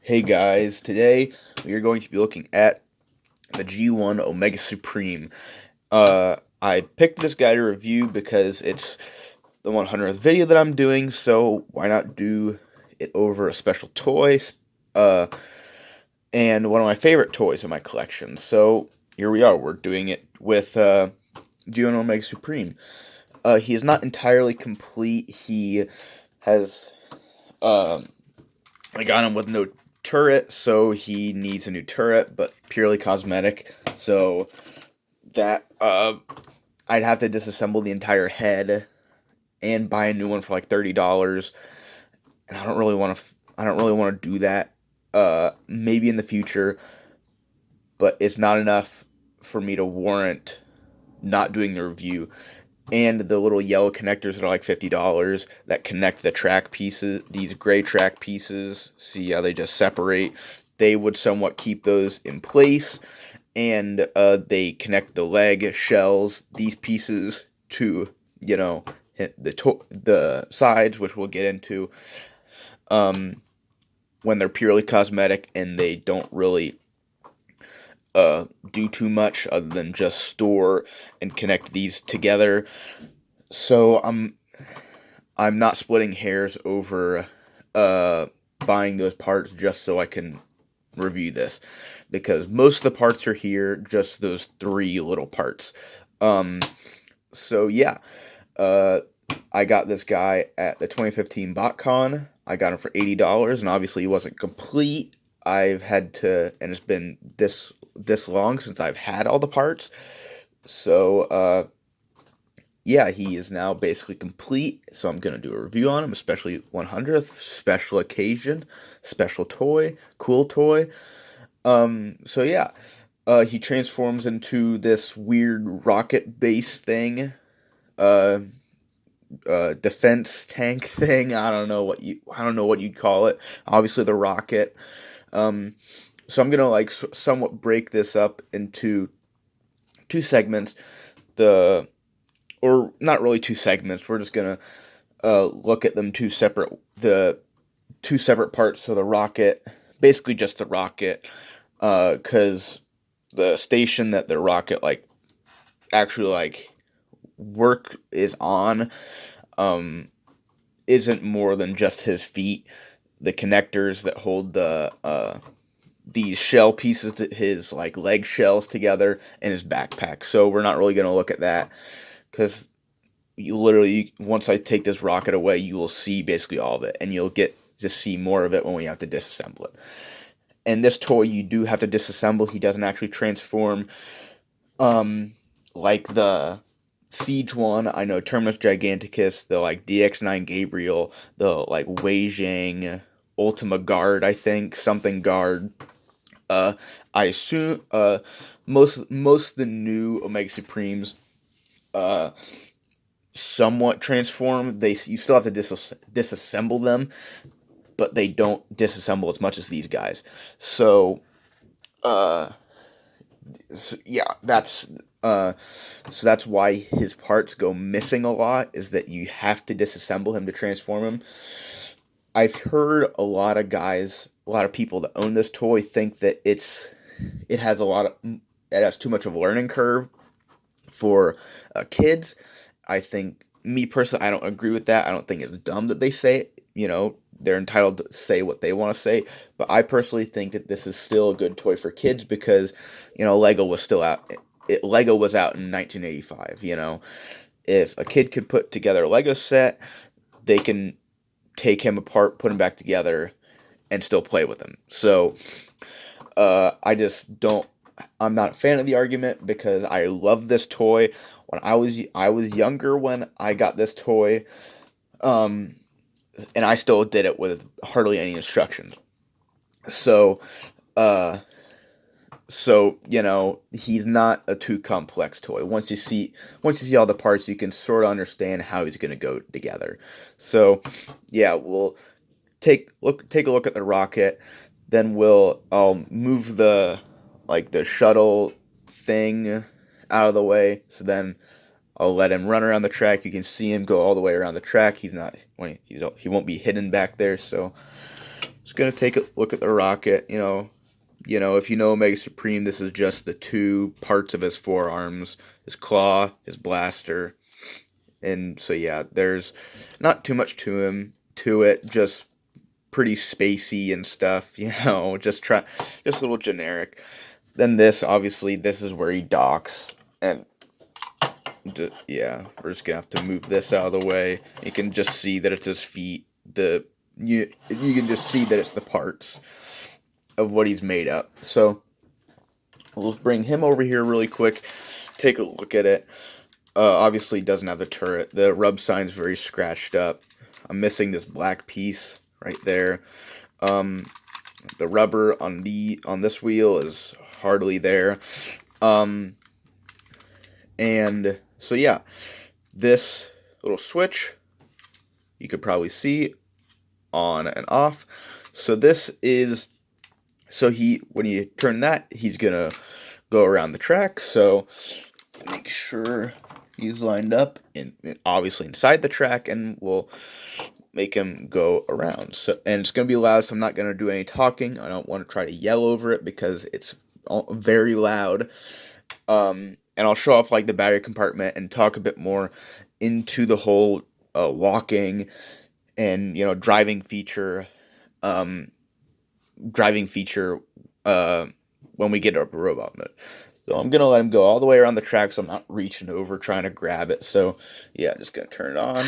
Hey guys, today we are going to be looking at the G1 Omega Supreme. I picked this guy to review because it's the 100th video that I'm doing, so why not do it over a special toy, uh, and one of my favorite toys in my collection. So here we are, we're doing it with G1 Omega Supreme. He is not entirely complete. He has I got him with no turret, so he needs a new turret, but purely cosmetic. So that I'd have to disassemble the entire head and buy a new one for like $30, and I don't really want to. I don't really want to do that. Maybe in the future, but it's not enough for me to warrant not doing the review. And the little yellow connectors that are like $50 that connect the track pieces, these gray track pieces. See how they just separate? They would somewhat keep those in place, and they connect the leg shells, these pieces, to the sides, which we'll get into. When they're purely cosmetic and they don't really do too much other than just store and connect these together. So I'm not splitting hairs over buying those parts just so I can review this, because most of the parts are here, just those three little parts. So yeah, I got this guy at the 2015 BotCon. I got him for $80, and obviously he wasn't complete. I've had to, and it's been this long since I've had all the parts. So yeah, he is now basically complete. So I'm gonna do a review on him, especially 100th special occasion, special toy, cool toy. So yeah, he transforms into this weird rocket base thing. Uh, Defense tank thing. I don't know what you'd call it. Obviously the rocket. So I'm gonna like somewhat break this up into two segments. The or not really two segments. We're just gonna look at them the two separate parts. So the rocket, basically just the rocket, because the station that the rocket actually work is on, isn't more than just his feet. The connectors that hold these shell pieces, his like leg shells together, and his backpack. So we're not really gonna look at that, because you literally, once I take this rocket away, you will see basically all of it, and you'll get to see more of it when we have to disassemble it. And this toy, you do have to disassemble. He doesn't actually transform like the Siege one. I know Terminus Giganticus, the like DX9 Gabriel, the like Wei Zhang, Ultima Guard, I think, something Guard. I assume most of the new Omega Supremes somewhat transform. You still have to disassemble them, but they don't disassemble as much as these guys. So yeah, so that's why his parts go missing a lot, is that you have to disassemble him to transform him. I've heard a lot of people that own this toy think that it has it has too much of a learning curve for kids. I think, me personally, I don't agree with that. I don't think it's dumb that they say it. They're entitled to say what they want to say. But I personally think that this is still a good toy for kids, because, Lego was still out. Lego was out in 1985. If a kid could put together a Lego set, they can take him apart, put him back together, and still play with him. So I just don't. I'm not a fan of the argument, because I love this toy. When I was younger when I got this toy, and I still did it with hardly any instructions. So, uh, he's not a too complex toy. Once you see all the parts, you can sort of understand how he's gonna go together. So, yeah, we'll take a look at the rocket. Then I'll move the shuttle thing out of the way. So then I'll let him run around the track. You can see him go all the way around the track. He won't be hidden back there. So Just gonna take a look at the rocket. If you know Omega Supreme, this is just the two parts of his forearms, his claw, his blaster, and so yeah, there's not too much to it, just pretty spacey and stuff. Just a little generic. Then obviously, this is where he docks, and yeah, we're just gonna have to move this out of the way. You can just see that it's his feet. You can just see that it's the parts of what he's made up. So we'll bring him over here really quick. Take a look at it. Obviously, it doesn't have the turret. The rub sign's very scratched up. I'm missing this black piece right there. The rubber on this wheel is hardly there. And so yeah, this little switch you could probably see on and off. So when you turn that, he's gonna go around the track. So make sure he's lined up obviously inside the track, and we'll make him go around. And it's gonna be loud, so I'm not gonna do any talking. I don't want to try to yell over it because it's very loud. And I'll show off like the battery compartment and talk a bit more into the whole walking and driving feature. Driving feature when we get up robot mode. So I'm gonna let him go all the way around the track, so I'm not reaching over trying to grab it. So yeah, just gonna turn it on.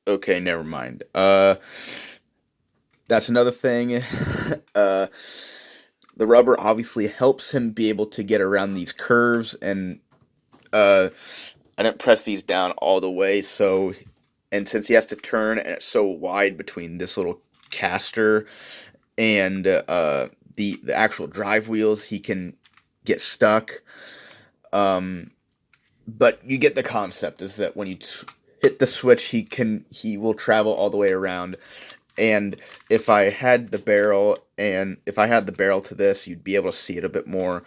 Okay, never mind. That's another thing. The rubber obviously helps him be able to get around these curves, and I didn't press these down all the way, and since he has to turn, and it's so wide between this little caster and the actual drive wheels, he can get stuck. But you get the concept, is that when you hit the switch, he will travel all the way around. And if I had the barrel to this, you'd be able to see it a bit more,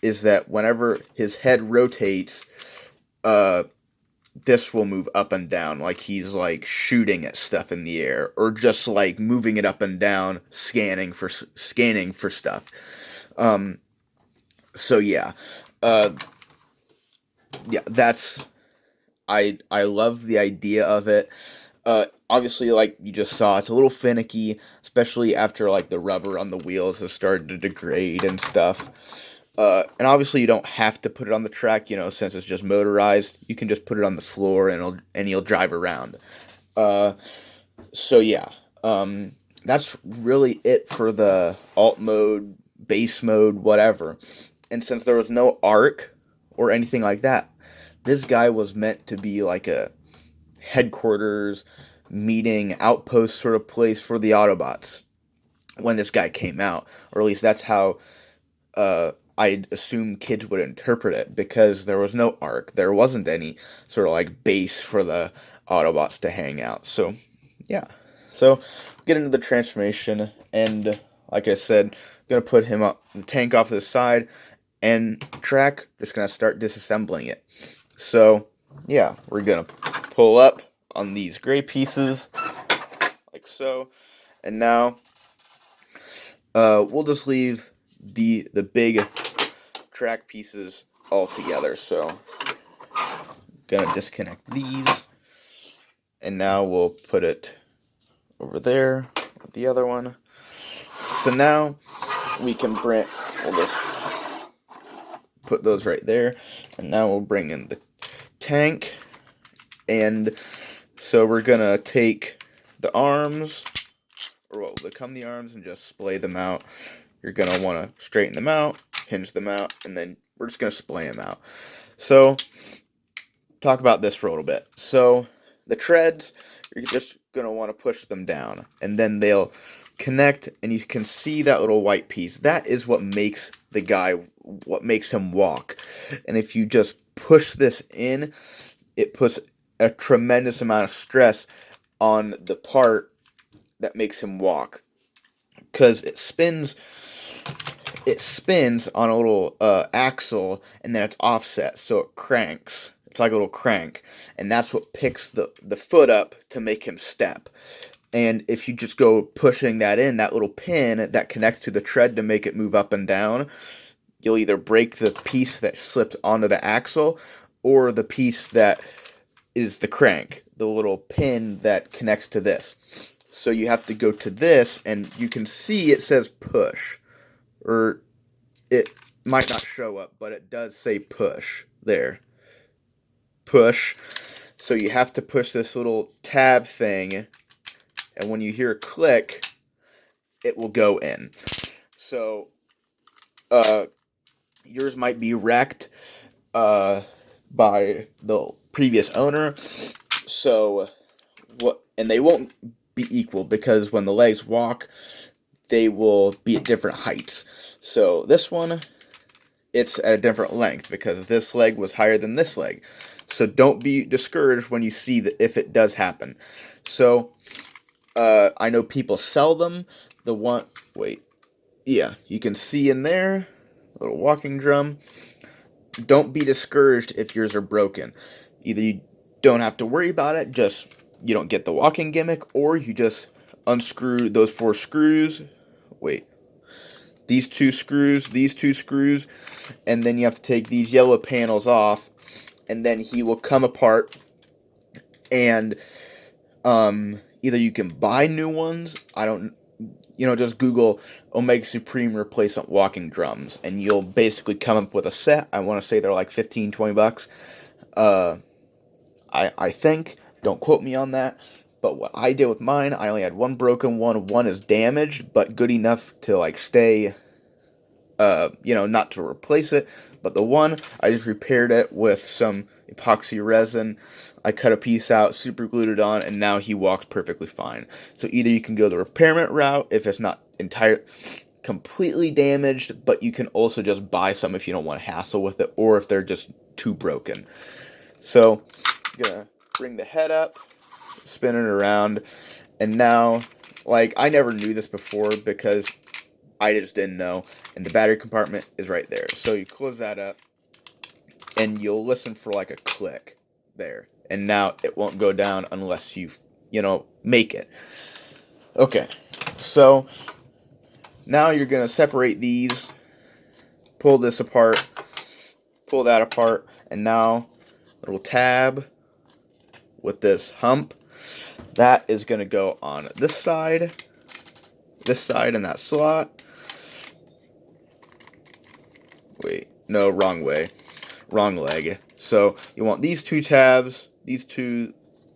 is that whenever his head rotates, this will move up and down, like he's like shooting at stuff in the air, or just like moving it up and down, scanning for stuff. So yeah, that's I love the idea of it. Obviously, like you just saw, it's a little finicky, especially after like the rubber on the wheels has started to degrade and stuff. And obviously, you don't have to put it on the track, since it's just motorized. You can just put it on the floor, and you'll drive around. So yeah, that's really it for the alt mode, base mode, whatever. And since there was no arc or anything like that, this guy was meant to be like a headquarters, meeting, outpost sort of place for the Autobots when this guy came out. Or at least that's how I'd assume kids would interpret it, because there was no arc. There wasn't any sort of like base for the Autobots to hang out. So, yeah. So, get into the transformation, and like I said, gonna put him up, the tank off to the side, and track, just gonna start disassembling it. So, yeah, we're gonna pull up on these gray pieces, like so, and now we'll just leave the big track pieces all together. So, gonna disconnect these, and now we'll put it over there with the other one. So now we'll just put those right there, and now we'll bring in the tank. And so we're gonna take the arms, or what will become the arms, and just splay them out. You're gonna want to straighten them out, hinge them out, and then we're just gonna splay them out. So, talk about this for a little bit. So, the treads, you're just gonna want to push them down, and then they'll connect, and you can see that little white piece. That is what makes him walk. And if you just push this in, it puts a tremendous amount of stress on the part that makes him walk, because it spins on a little axle, and then it's offset, so it cranks. It's like a little crank, and that's what picks the foot up to make him step. And if you just go pushing that in, that little pin that connects to the tread to make it move up and down, you'll either break the piece that slips onto the axle or the piece that is the crank, the little pin that connects to this. So you have to go to this, and you can see it says push, or it might not show up, but it does say push there. Push. So you have to push this little tab thing, and when you hear a click, it will go in. So yours might be wrecked by the previous owner. So and they won't be equal, because when the legs walk, they will be at different heights. So this one, it's at a different length because this leg was higher than this leg. So don't be discouraged when you see that if it does happen. So I know people sell them. You can see in there, a little walking drum. Don't be discouraged if yours are broken. Either you don't have to worry about it, just you don't get the walking gimmick, or you just unscrew those 4 screws. These two screws, and then you have to take these yellow panels off, and then he will come apart, and either you can buy new ones. Just Google Omega Supreme replacement walking drums, and you'll basically come up with a set. I want to say they're like $15-20. I think. Don't quote me on that. But what I did with mine, I only had one broken one. One is damaged, but good enough to like stay, not to replace it. But the one, I just repaired it with some epoxy resin. I cut a piece out, super glued it on, and now he walks perfectly fine. So either you can go the repairment route if it's not completely damaged, but you can also just buy some if you don't want to hassle with it, or if they're just too broken. So, I'm gonna bring the head up, spin it around, and now, I never knew this before because I just didn't know, and the battery compartment is right there. So you close that up, and you'll listen for like a click there. And now it won't go down unless you make it. Okay, so now you're going to separate these, pull this apart, pull that apart, and now a little tab with this hump, that is going to go on this side, and that slot. No, wrong way. Wrong leg. So you want these 2 tabs, these 2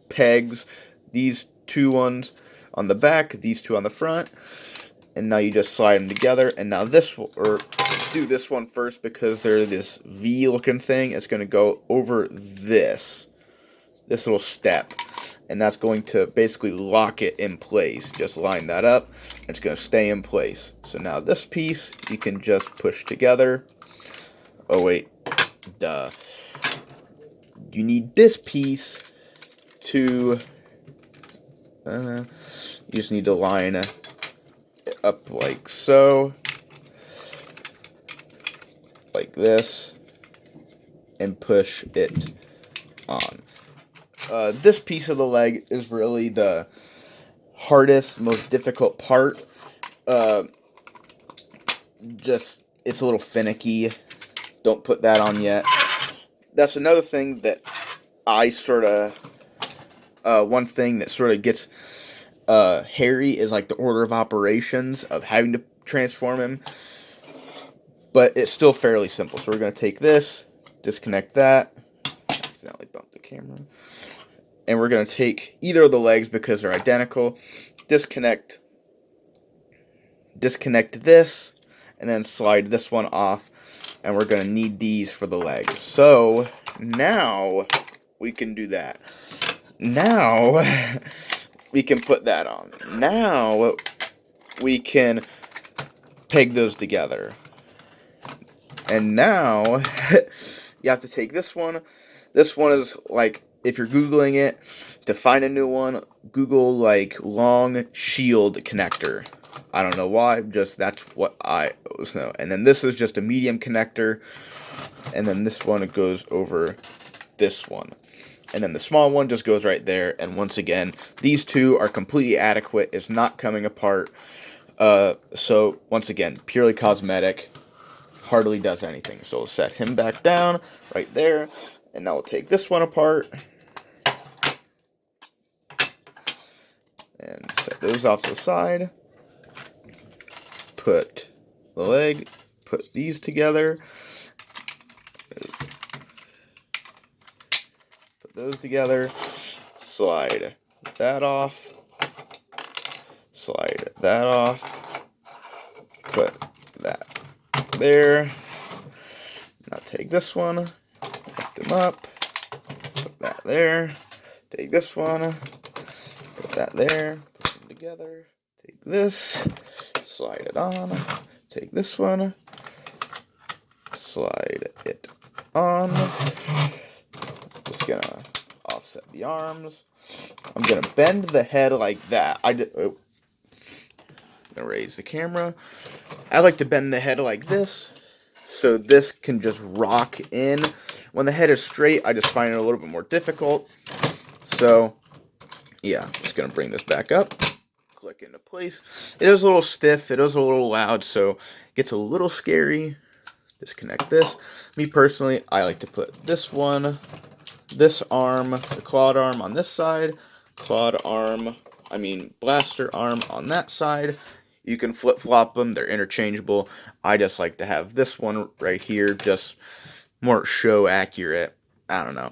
pegs, these 2 ones on the back, these 2 on the front, and now you just slide them together. And now do this one first, because they're this V looking thing. It's going to go over this little step, and that's going to basically lock it in place. Just line that up, and it's going to stay in place. So now this piece you can just push together. You need this piece to, you just need to line it up like so, like this, and push it on. This piece of the leg is really the hardest, most difficult part. It's a little finicky. Don't put that on yet. That's another thing that one thing that sort of gets hairy is like the order of operations of having to transform him. But it's still fairly simple. So we're going to take this, disconnect that. Accidentally bumped the camera. And we're going to take either of the legs because they're identical. Disconnect this, and then slide this one off. And we're going to need these for the legs. So now we can do that. Now we can put that on. Now we can peg those together. And now you have to take this one. This one is like, if you're Googling it, to find a new one, Google long shield connector. I don't know why, just that's what I always know. And then this is just a medium connector. And then this one, it goes over this one. And then the small one just goes right there. And once again, these two are completely adequate. It's not coming apart. So once again, purely cosmetic. Hardly does anything. So we'll set him back down right there. And now we'll take this one apart. And set those off to the side. Put the leg. Put these together. Put those together. Slide that off. Slide that off. Put that there. Now take this one. Lift them up. Put that there. Take this one. Put that there. Put them together. Take this. Slide it on. Take this one. Slide it on. Just gonna offset the arms. I'm gonna bend the head like that. I'm gonna raise the camera. I like to bend the head like this, so this can just rock in. When the head is straight, I just find it a little bit more difficult. So, yeah, I'm just gonna bring this back up. Click into place. It is a little stiff. It is a little loud, so it gets a little scary. Disconnect this. Me personally, I like to put this one, this arm, the clawed arm on this side, blaster arm on that side. You can flip-flop them. They're interchangeable. I just like to have this one right here, just more show accurate. I don't know.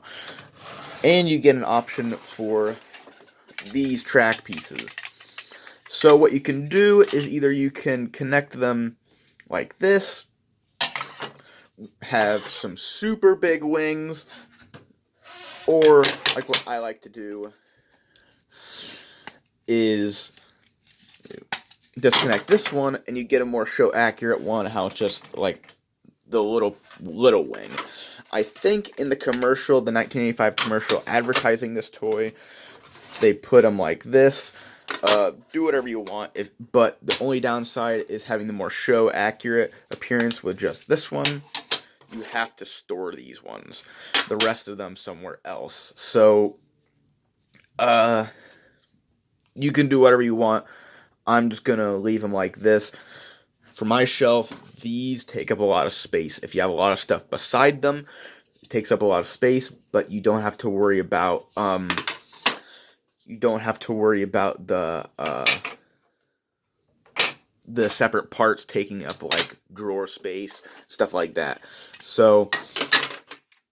And you get an option for these track pieces. So what you can do is either you can connect them like this, have some super big wings, or like what I like to do is disconnect this one and you get a more show accurate one, how it's just like the little wing. I think in the commercial, the 1985 commercial advertising this toy, they put them like this. Do whatever you want, but the only downside is having the more show accurate appearance with just this one. You have to store these ones, the rest of them somewhere else. So, you can do whatever you want. I'm just gonna leave them like this. For my shelf, these take up a lot of space. If you have a lot of stuff beside them, it takes up a lot of space, but you don't have to worry about, the separate parts taking up like drawer space, stuff like that. So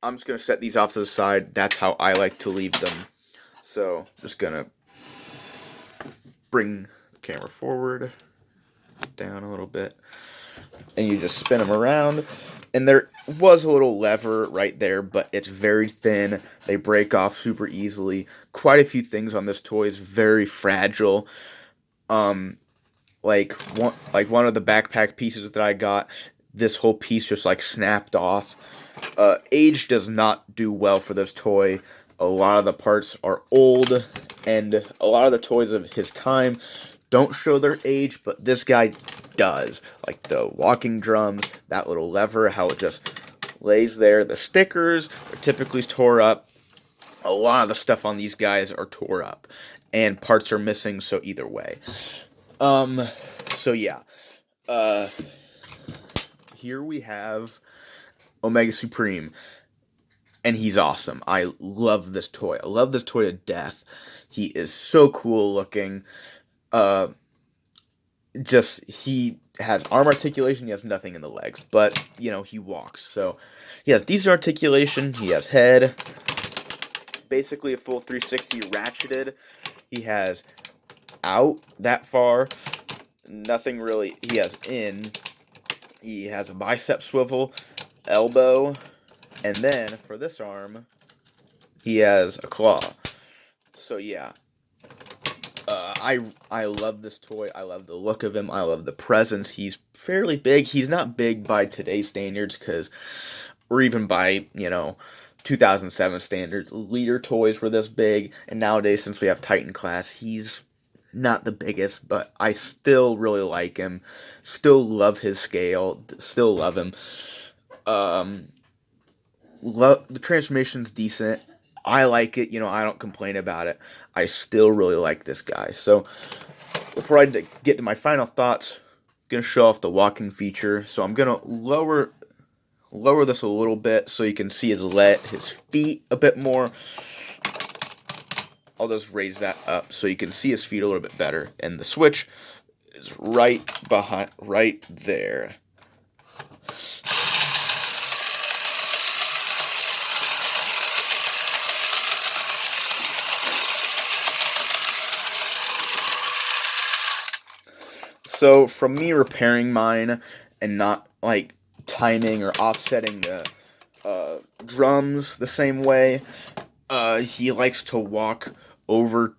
I'm just gonna set these off to the side. That's how I like to leave them. So just gonna bring the camera forward, down a little bit, and you just spin them around. And there was a little lever right there, but it's very thin. They break off super easily. Quite a few things on this toy is very fragile. Like one of the backpack pieces that I got, this whole piece just like snapped off. Age does not do well for this toy. A lot of the parts are old, and a lot of the toys of his time don't show their age, but this guy does. Like the walking drums, that little lever, how it just lays there. The stickers are typically tore up. A lot of the stuff on these guys are tore up, and parts are missing, so either way. So yeah. Here we have Omega Supreme, and he's awesome. I love this toy. I love this toy to death. He is so cool looking. He has arm articulation. He has nothing in the legs, but, he walks. So, he has decent articulation. He has head. Basically a full 360 ratcheted. He has out that far. Nothing really. He has in. He has a bicep swivel, elbow, and then for this arm, he has a claw. So yeah, I love this toy. I love the look of him. I love the presence. He's fairly big. He's not big by today's standards, or even by 2007 standards. Leader toys were this big, and nowadays, since we have Titan class, he's not the biggest, but I still really like him. Still love his scale. Still love him. the transformation's decent. I like it. I don't complain about it. I still really like this guy. So before I get to my final thoughts, I'm gonna show off the walking feature. So I'm gonna lower this a little bit so you can see his feet a bit more. I'll just raise that up so you can see his feet a little bit better. And the switch is right there. So from me repairing mine and not like timing or offsetting the drums the same way, he likes to walk over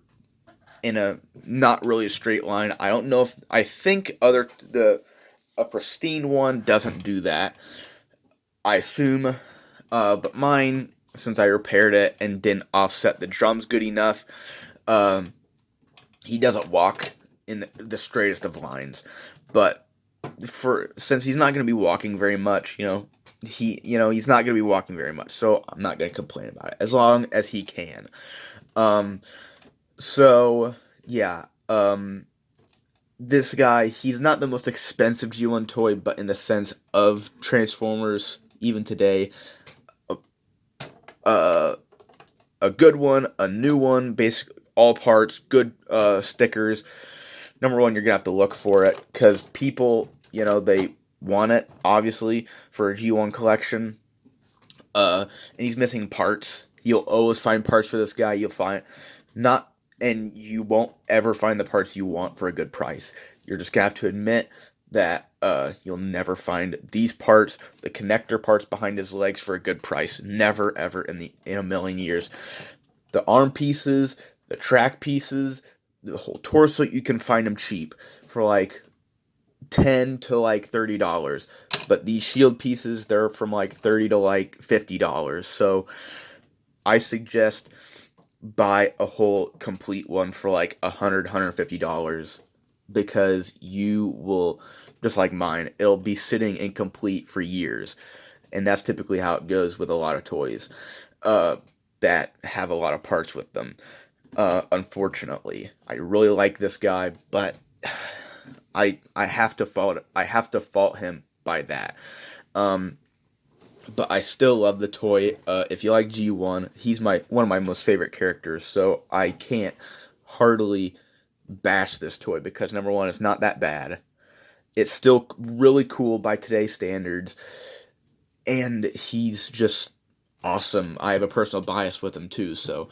in a not really a straight line. I think a pristine one doesn't do that. I assume, but mine, since I repaired it and didn't offset the drums good enough, he doesn't walk in the straightest of lines. But since he's not going to be walking very much, he's not going to be walking very much. So I'm not going to complain about it as long as he can. So yeah. This guy, he's not the most expensive G1 toy, but in the sense of Transformers, even today, a good one, a new one, basically all parts, good stickers. Number one, you're gonna have to look for it because people, they want it obviously for a G1 collection. And he's missing parts. You'll always find parts for this guy. You'll find and you won't ever find the parts you want for a good price. You're just gonna have to admit that you'll never find these parts, the connector parts behind his legs, for a good price. Never, ever in a million years. The arm pieces, the track pieces, the whole torso, you can find them cheap for like $10 to like $30. But these shield pieces, they're from like $30 to like $50. So I suggest buy a whole complete one for like $150 because you will, just like mine, it'll be sitting incomplete for years. And that's typically how it goes with a lot of toys that have a lot of parts with them. Unfortunately, I really like this guy, but I have to fault him by that. But I still love the toy. If you like G1, he's one of my most favorite characters, so I can't heartily bash this toy because number one, it's not that bad. It's still really cool by today's standards, and he's just awesome. I have a personal bias with him too, so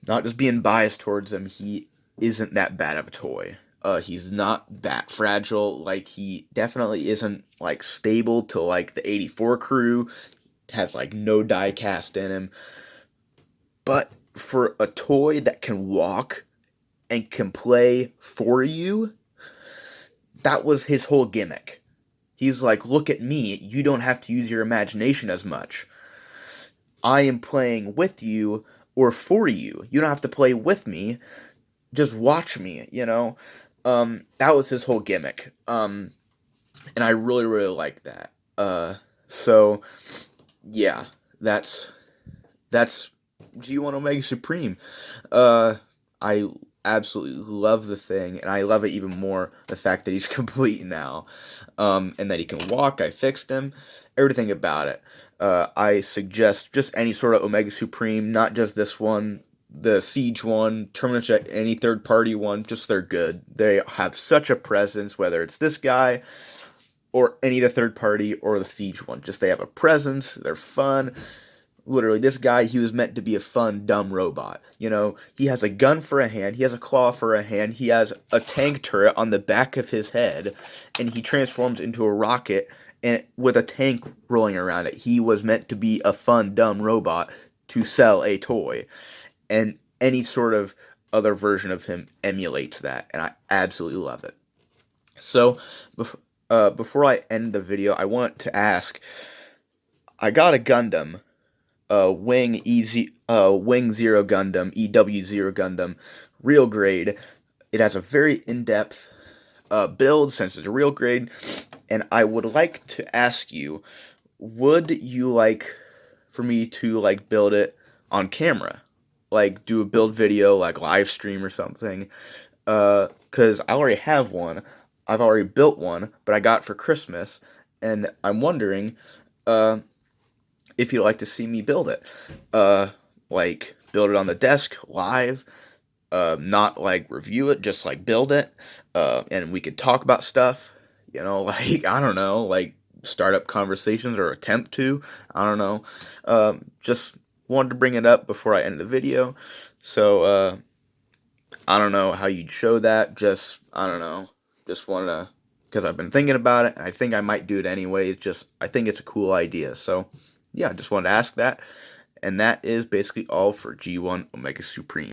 not just being biased towards him, he isn't that bad of a toy. He's not that fragile. Like, he definitely isn't like stable to like the 84 crew. Has like no die cast in him. But for a toy that can walk and can play for you, that was his whole gimmick. He's like, look at me, you don't have to use your imagination as much. I am playing with you or for you. You don't have to play with me. Just watch me, that was his whole gimmick. And I really, really like that. So yeah, that's G1 Omega Supreme. I absolutely love the thing, and I love it even more the fact that he's complete now, and that he can walk. I fixed him, everything about it. I suggest just any sort of Omega Supreme, not just this one, the Siege one, Terminus, any third party one. Just they're good. They have such a presence, whether it's this guy or any of the third party or the Siege one. Just they have a presence. They're fun. Literally, this guy, he was meant to be a fun, dumb robot. He has a gun for a hand, he has a claw for a hand, he has a tank turret on the back of his head, and he transforms into a rocket and with a tank rolling around it. He was meant to be a fun, dumb robot to sell a toy. And any sort of other version of him emulates that, and I absolutely love it. So, before I end the video, I want to ask, I got a Gundam, Wing Zero Gundam, EW0 Gundam, real grade. It has a very in-depth build since it's a real grade, and I would like to ask you, would you like for me to like build it on camera, like do a build video, like live stream or something. Because I already have one. I've already built one, but I got it for Christmas, and I'm wondering, uh, if you'd like to see me build it. Uh, like build it on the desk live, not like review it, just like build it, and we could talk about stuff. Like I don't know, like start up conversations or attempt to. I don't know. Just wanted to bring it up before I end the video. So I don't know how you'd show that. Just I don't know. Just wanted to because I've been thinking about it, and I think I might do it anyway. It's just I think it's a cool idea. So yeah, I just wanted to ask that. And that is basically all for G1 Omega Supreme.